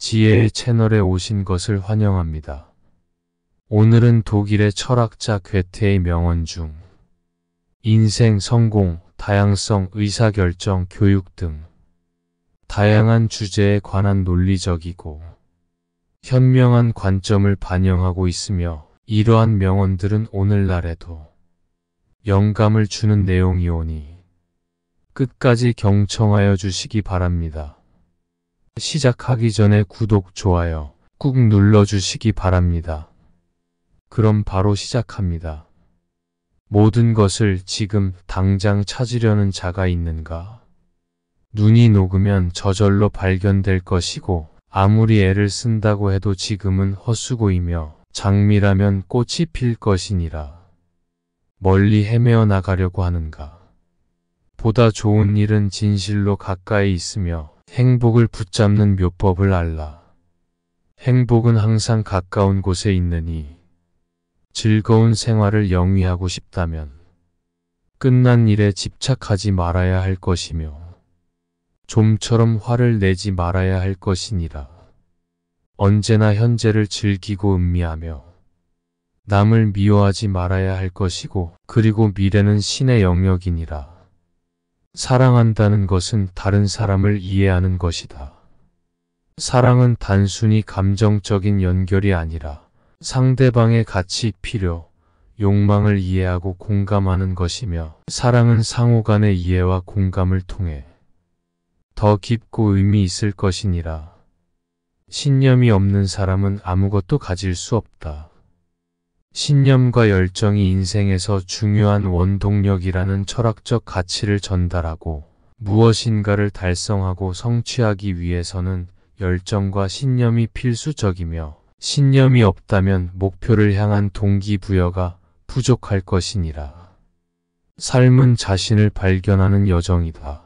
지혜의 채널에 오신 것을 환영합니다. 오늘은 독일의 철학자 괴테의 명언 중 인생, 성공, 다양성, 의사결정, 교육 등 다양한 주제에 관한 논리적이고 현명한 관점을 반영하고 있으며, 이러한 명언들은 오늘날에도 영감을 주는 내용이오니 끝까지 경청하여 주시기 바랍니다. 시작하기 전에 구독, 좋아요 꾹 눌러주시기 바랍니다. 그럼 바로 시작합니다. 모든 것을 지금 당장 찾으려는 자가 있는가? 눈이 녹으면 저절로 발견될 것이고, 아무리 애를 쓴다고 해도 지금은 헛수고이며 장미라면 꽃이 필 것이니라. 멀리 헤매어 나가려고 하는가? 보다 좋은 일은 진실로 가까이 있으며 행복을 붙잡는 묘법을 알라. 행복은 항상 가까운 곳에 있느니 즐거운 생활을 영위하고 싶다면 끝난 일에 집착하지 말아야 할 것이며 좀처럼 화를 내지 말아야 할 것이니라. 언제나 현재를 즐기고 음미하며 남을 미워하지 말아야 할 것이고, 그리고 미래는 신의 영역이니라. 사랑한다는 것은 다른 사람을 이해하는 것이다. 사랑은 단순히 감정적인 연결이 아니라 상대방의 가치, 필요, 욕망을 이해하고 공감하는 것이며, 사랑은 상호 간의 이해와 공감을 통해 더 깊고 의미 있을 것이니라. 신념이 없는 사람은 아무것도 가질 수 없다. 신념과 열정이 인생에서 중요한 원동력이라는 철학적 가치를 전달하고, 무엇인가를 달성하고 성취하기 위해서는 열정과 신념이 필수적이며, 신념이 없다면 목표를 향한 동기부여가 부족할 것이니라. 삶은 자신을 발견하는 여정이다.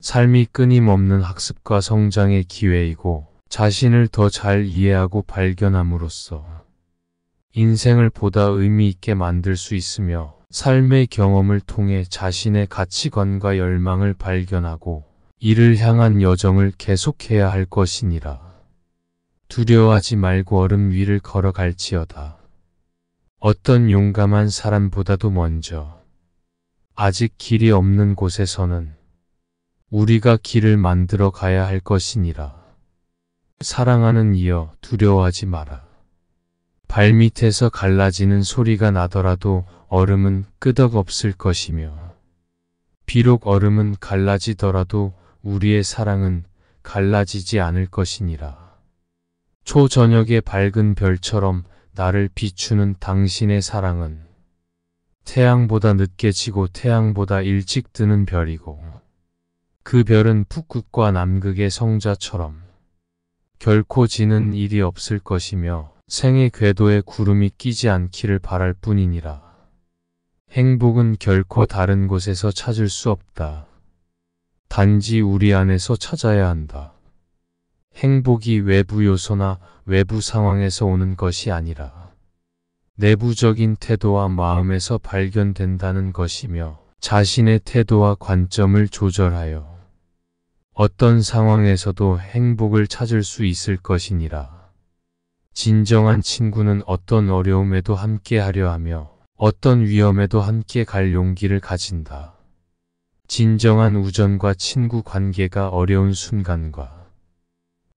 삶이 끊임없는 학습과 성장의 기회이고, 자신을 더 잘 이해하고 발견함으로써 인생을 보다 의미 있게 만들 수 있으며, 삶의 경험을 통해 자신의 가치관과 열망을 발견하고 이를 향한 여정을 계속해야 할 것이니라. 두려워하지 말고 얼음 위를 걸어갈지어다. 어떤 용감한 사람보다도 먼저 아직 길이 없는 곳에서는 우리가 길을 만들어 가야 할 것이니라. 사랑하는 이여, 두려워하지 마라. 발밑에서 갈라지는 소리가 나더라도 얼음은 끄덕없을 것이며, 비록 얼음은 갈라지더라도 우리의 사랑은 갈라지지 않을 것이니라. 초저녁의 밝은 별처럼 나를 비추는 당신의 사랑은 태양보다 늦게 지고 태양보다 일찍 뜨는 별이고, 그 별은 북극과 남극의 성자처럼 결코 지는 일이 없을 것이며, 생의 궤도에 구름이 끼지 않기를 바랄 뿐이니라. 행복은 결코 다른 곳에서 찾을 수 없다. 단지 우리 안에서 찾아야 한다. 행복이 외부 요소나 외부 상황에서 오는 것이 아니라 내부적인 태도와 마음에서 발견된다는 것이며, 자신의 태도와 관점을 조절하여 어떤 상황에서도 행복을 찾을 수 있을 것이니라. 진정한 친구는 어떤 어려움에도 함께 하려 하며 어떤 위험에도 함께 갈 용기를 가진다. 진정한 우정과 친구 관계가 어려운 순간과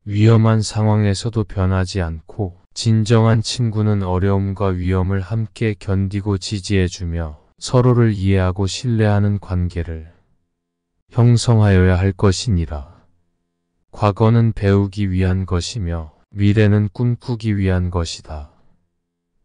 위험한 상황에서도 변하지 않고, 진정한 친구는 어려움과 위험을 함께 견디고 지지해주며 서로를 이해하고 신뢰하는 관계를 형성하여야 할 것이니라. 과거는 배우기 위한 것이며 미래는 꿈꾸기 위한 것이다.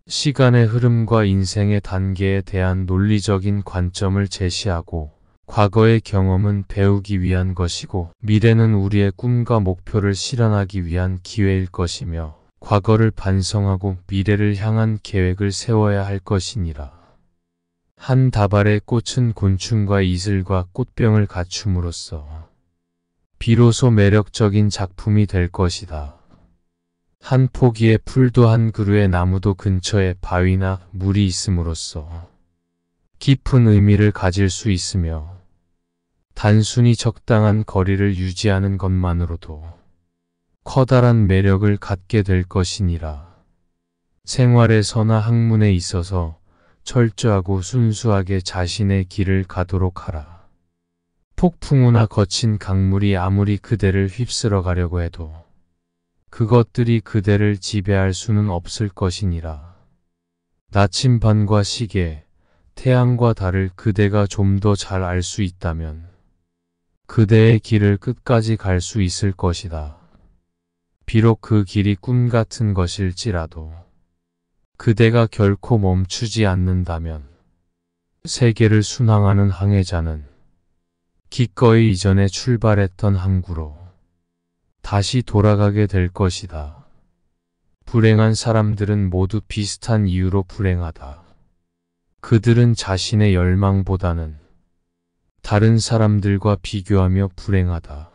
시간의 흐름과 인생의 단계에 대한 논리적인 관점을 제시하고, 과거의 경험은 배우기 위한 것이고 미래는 우리의 꿈과 목표를 실현하기 위한 기회일 것이며, 과거를 반성하고 미래를 향한 계획을 세워야 할 것이니라. 한 다발의 꽃은 곤충과 이슬과 꽃병을 갖춤으로써 비로소 매력적인 작품이 될 것이다. 한 포기의 풀도 한 그루의 나무도 근처에 바위나 물이 있음으로써 깊은 의미를 가질 수 있으며, 단순히 적당한 거리를 유지하는 것만으로도 커다란 매력을 갖게 될 것이니라. 생활에서나 학문에 있어서 철저하고 순수하게 자신의 길을 가도록 하라. 폭풍우나 거친 강물이 아무리 그대를 휩쓸어 가려고 해도 그것들이 그대를 지배할 수는 없을 것이니라. 나침반과 시계, 태양과 달을 그대가 좀 더 잘 알 수 있다면 그대의 길을 끝까지 갈 수 있을 것이다. 비록 그 길이 꿈 같은 것일지라도 그대가 결코 멈추지 않는다면 세계를 순항하는 항해자는 기꺼이 이전에 출발했던 항구로 다시 돌아가게 될 것이다. 불행한 사람들은 모두 비슷한 이유로 불행하다. 그들은 자신의 열망보다는 다른 사람들과 비교하며 불행하다.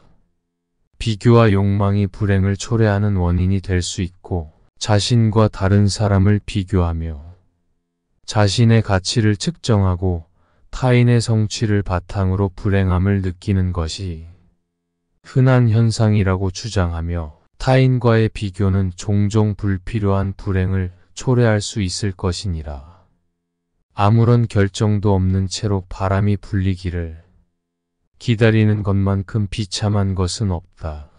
비교와 욕망이 불행을 초래하는 원인이 될 수 있고, 자신과 다른 사람을 비교하며 자신의 가치를 측정하고 타인의 성취를 바탕으로 불행함을 느끼는 것이 흔한 현상이라고 주장하며, 타인과의 비교는 종종 불필요한 불행을 초래할 수 있을 것이니라. 아무런 결정도 없는 채로 바람이 불리기를 기다리는 것만큼 비참한 것은 없다.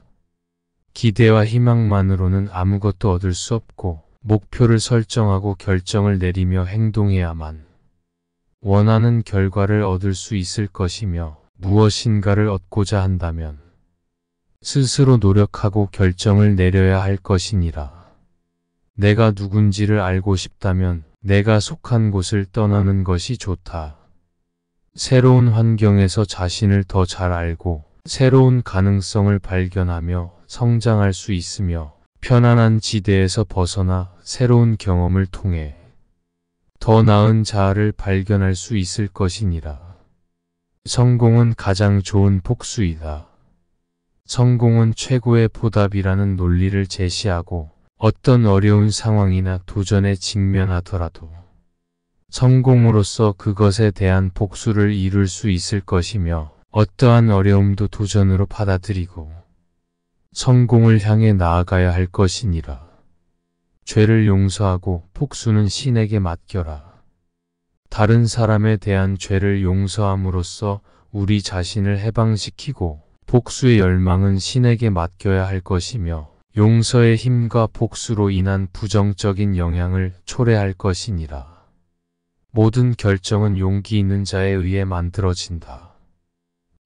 기대와 희망만으로는 아무것도 얻을 수 없고, 목표를 설정하고 결정을 내리며 행동해야만 원하는 결과를 얻을 수 있을 것이며, 무엇인가를 얻고자 한다면 스스로 노력하고 결정을 내려야 할 것이니라. 내가 누군지를 알고 싶다면 내가 속한 곳을 떠나는 것이 좋다. 새로운 환경에서 자신을 더 잘 알고 새로운 가능성을 발견하며 성장할 수 있으며, 편안한 지대에서 벗어나 새로운 경험을 통해 더 나은 자아를 발견할 수 있을 것이니라. 성공은 가장 좋은 복수이다. 성공은 최고의 보답이라는 논리를 제시하고, 어떤 어려운 상황이나 도전에 직면하더라도 성공으로써 그것에 대한 복수를 이룰 수 있을 것이며, 어떠한 어려움도 도전으로 받아들이고 성공을 향해 나아가야 할 것이니라. 죄를 용서하고 복수는 신에게 맡겨라. 다른 사람에 대한 죄를 용서함으로써 우리 자신을 해방시키고, 복수의 열망은 신에게 맡겨야 할 것이며, 용서의 힘과 복수로 인한 부정적인 영향을 초래할 것이니라. 모든 결정은 용기 있는 자에 의해 만들어진다.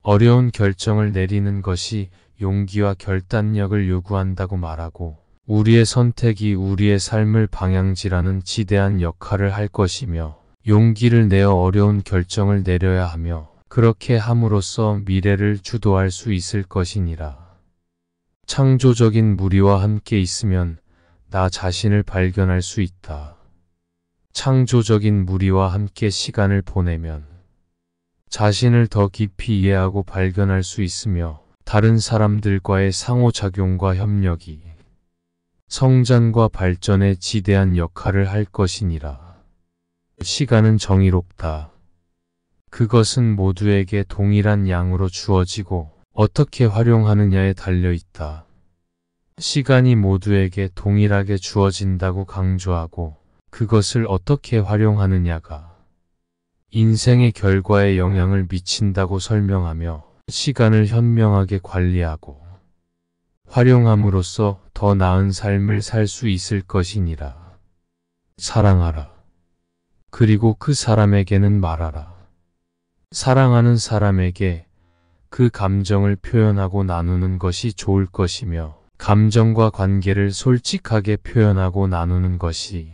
어려운 결정을 내리는 것이 용기와 결단력을 요구한다고 말하고, 우리의 선택이 우리의 삶을 방향지라는 지대한 역할을 할 것이며, 용기를 내어 어려운 결정을 내려야 하며, 그렇게 함으로써 미래를 주도할 수 있을 것이니라. 창조적인 무리와 함께 있으면 나 자신을 발견할 수 있다. 창조적인 무리와 함께 시간을 보내면 자신을 더 깊이 이해하고 발견할 수 있으며, 다른 사람들과의 상호작용과 협력이 성장과 발전에 지대한 역할을 할 것이니라. 시간은 정의롭다. 그것은 모두에게 동일한 양으로 주어지고 어떻게 활용하느냐에 달려있다. 시간이 모두에게 동일하게 주어진다고 강조하고, 그것을 어떻게 활용하느냐가 인생의 결과에 영향을 미친다고 설명하며, 시간을 현명하게 관리하고 활용함으로써 더 나은 삶을 살 수 있을 것이니라. 사랑하라. 그리고 그 사람에게는 말하라. 사랑하는 사람에게 그 감정을 표현하고 나누는 것이 좋을 것이며, 감정과 관계를 솔직하게 표현하고 나누는 것이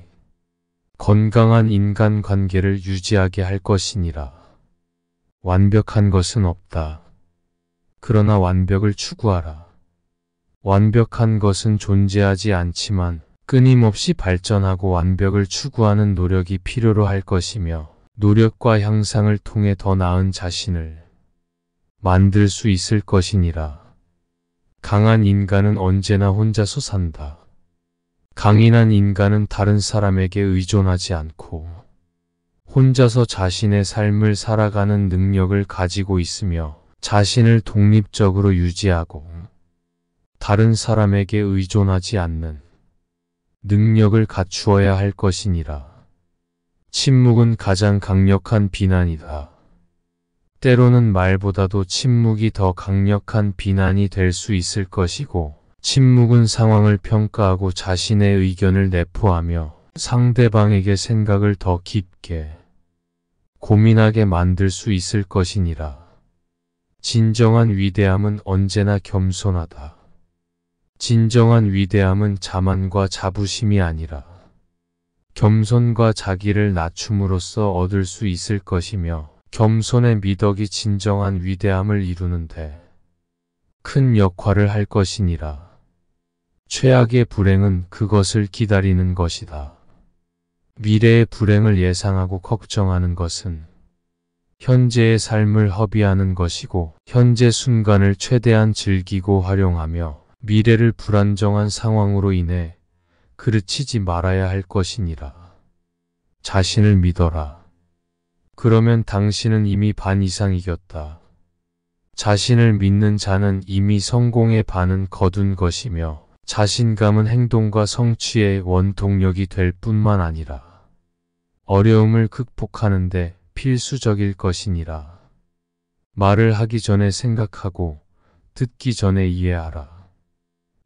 건강한 인간관계를 유지하게 할 것이니라. 완벽한 것은 없다. 그러나 완벽을 추구하라. 완벽한 것은 존재하지 않지만 끊임없이 발전하고 완벽을 추구하는 노력이 필요로 할 것이며, 노력과 향상을 통해 더 나은 자신을 만들 수 있을 것이니라. 강한 인간은 언제나 혼자서 산다. 강인한 인간은 다른 사람에게 의존하지 않고 혼자서 자신의 삶을 살아가는 능력을 가지고 있으며, 자신을 독립적으로 유지하고 다른 사람에게 의존하지 않는 능력을 갖추어야 할 것이니라. 침묵은 가장 강력한 비난이다. 때로는 말보다도 침묵이 더 강력한 비난이 될 수 있을 것이고, 침묵은 상황을 평가하고 자신의 의견을 내포하며 상대방에게 생각을 더 깊게 고민하게 만들 수 있을 것이니라. 진정한 위대함은 언제나 겸손하다. 진정한 위대함은 자만과 자부심이 아니라 겸손과 자기를 낮춤으로써 얻을 수 있을 것이며, 겸손의 미덕이 진정한 위대함을 이루는데 큰 역할을 할 것이니라. 최악의 불행은 그것을 기다리는 것이다. 미래의 불행을 예상하고 걱정하는 것은 현재의 삶을 허비하는 것이고, 현재 순간을 최대한 즐기고 활용하며 미래를 불안정한 상황으로 인해 그르치지 말아야 할 것이니라. 자신을 믿어라. 그러면 당신은 이미 반 이상 이겼다. 자신을 믿는 자는 이미 성공의 반은 거둔 것이며, 자신감은 행동과 성취의 원동력이 될 뿐만 아니라 어려움을 극복하는 데 필수적일 것이니라. 말을 하기 전에 생각하고 듣기 전에 이해하라.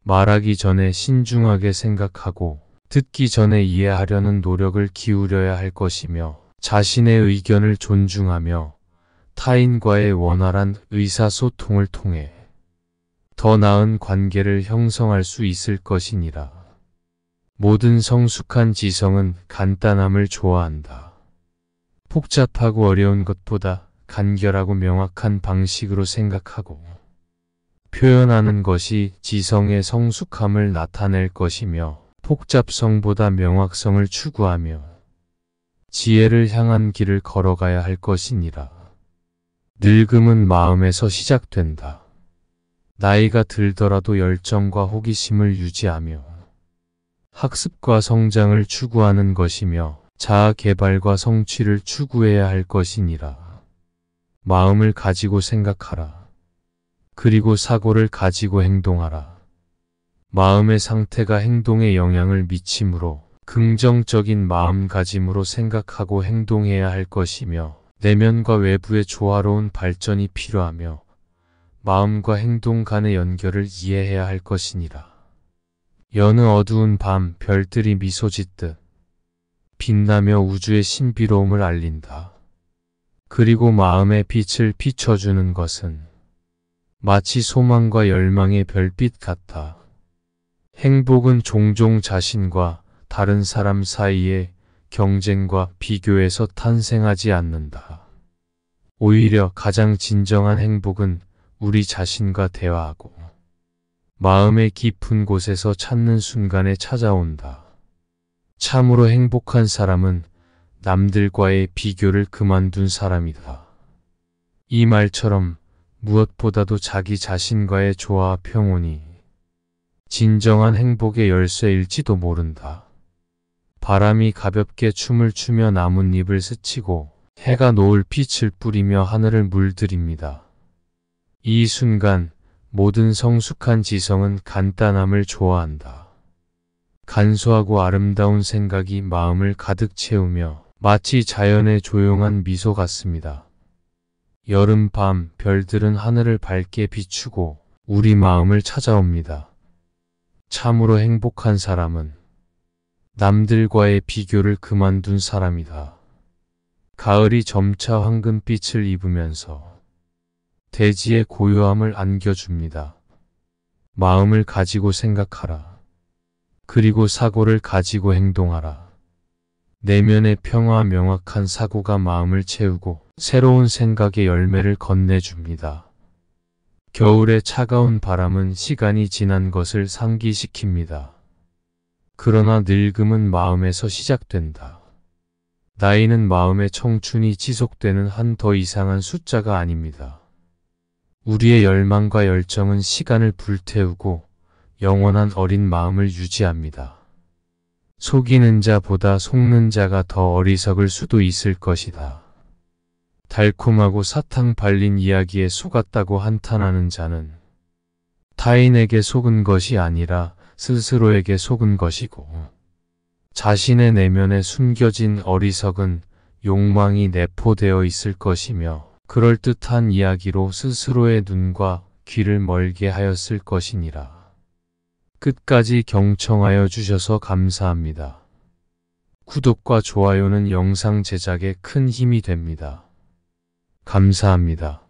말하기 전에 신중하게 생각하고 듣기 전에 이해하려는 노력을 기울여야 할 것이며, 자신의 의견을 존중하며 타인과의 원활한 의사소통을 통해 더 나은 관계를 형성할 수 있을 것이니라. 모든 성숙한 지성은 간단함을 좋아한다. 복잡하고 어려운 것보다 간결하고 명확한 방식으로 생각하고 표현하는 것이 지성의 성숙함을 나타낼 것이며, 복잡성보다 명확성을 추구하며 지혜를 향한 길을 걸어가야 할 것이니라. 늙음은 마음에서 시작된다. 나이가 들더라도 열정과 호기심을 유지하며 학습과 성장을 추구하는 것이며, 자아 개발과 성취를 추구해야 할 것이니라. 마음을 가지고 생각하라. 그리고 사고를 가지고 행동하라. 마음의 상태가 행동에 영향을 미치므로 긍정적인 마음가짐으로 생각하고 행동해야 할 것이며, 내면과 외부의 조화로운 발전이 필요하며 마음과 행동 간의 연결을 이해해야 할 것이니라. 여느 어두운 밤 별들이 미소 짓듯 빛나며 우주의 신비로움을 알린다. 그리고 마음의 빛을 비춰주는 것은 마치 소망과 열망의 별빛 같다. 행복은 종종 자신과 다른 사람 사이의 경쟁과 비교에서 탄생하지 않는다. 오히려 가장 진정한 행복은 우리 자신과 대화하고 마음의 깊은 곳에서 찾는 순간에 찾아온다. 참으로 행복한 사람은 남들과의 비교를 그만둔 사람이다. 이 말처럼 무엇보다도 자기 자신과의 조화와 평온이 진정한 행복의 열쇠일지도 모른다. 바람이 가볍게 춤을 추며 나뭇잎을 스치고 해가 노을 빛을 뿌리며 하늘을 물들입니다. 이 순간 모든 성숙한 지성은 간단함을 좋아한다. 간소하고 아름다운 생각이 마음을 가득 채우며 마치 자연의 조용한 미소 같습니다. 여름밤 별들은 하늘을 밝게 비추고 우리 마음을 찾아옵니다. 참으로 행복한 사람은 남들과의 비교를 그만둔 사람이다. 가을이 점차 황금빛을 입으면서 대지의 고요함을 안겨줍니다. 마음을 가지고 생각하라. 그리고 사고를 가지고 행동하라. 내면의 평화와 명확한 사고가 마음을 채우고 새로운 생각의 열매를 건네줍니다. 겨울의 차가운 바람은 시간이 지난 것을 상기시킵니다. 그러나 늙음은 마음에서 시작된다. 나이는 마음의 청춘이 지속되는 한 더 이상한 숫자가 아닙니다. 우리의 열망과 열정은 시간을 불태우고 영원한 어린 마음을 유지합니다. 속이는 자보다 속는 자가 더 어리석을 수도 있을 것이다. 달콤하고 사탕 발린 이야기에 속았다고 한탄하는 자는 타인에게 속은 것이 아니라 스스로에게 속은 것이고, 자신의 내면에 숨겨진 어리석은 욕망이 내포되어 있을 것이며, 그럴듯한 이야기로 스스로의 눈과 귀를 멀게 하였을 것이니라. 끝까지 경청하여 주셔서 감사합니다. 구독과 좋아요는 영상 제작에 큰 힘이 됩니다. 감사합니다.